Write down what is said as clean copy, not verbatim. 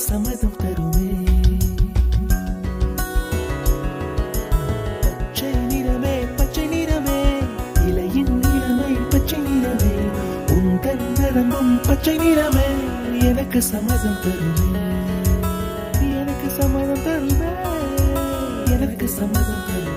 சம்மதம் தருமே. பச்சை நிறமே பச்சை நிறமே, இலையின் நிறமை பச்சை நிறமே, உந்தன் நிறமும் பச்சை நிறமே, எனக்கு சம்மதம் தருமே, எனக்கு சம்மதம் தருமே, எனக்கு சம்மதம் தருமே.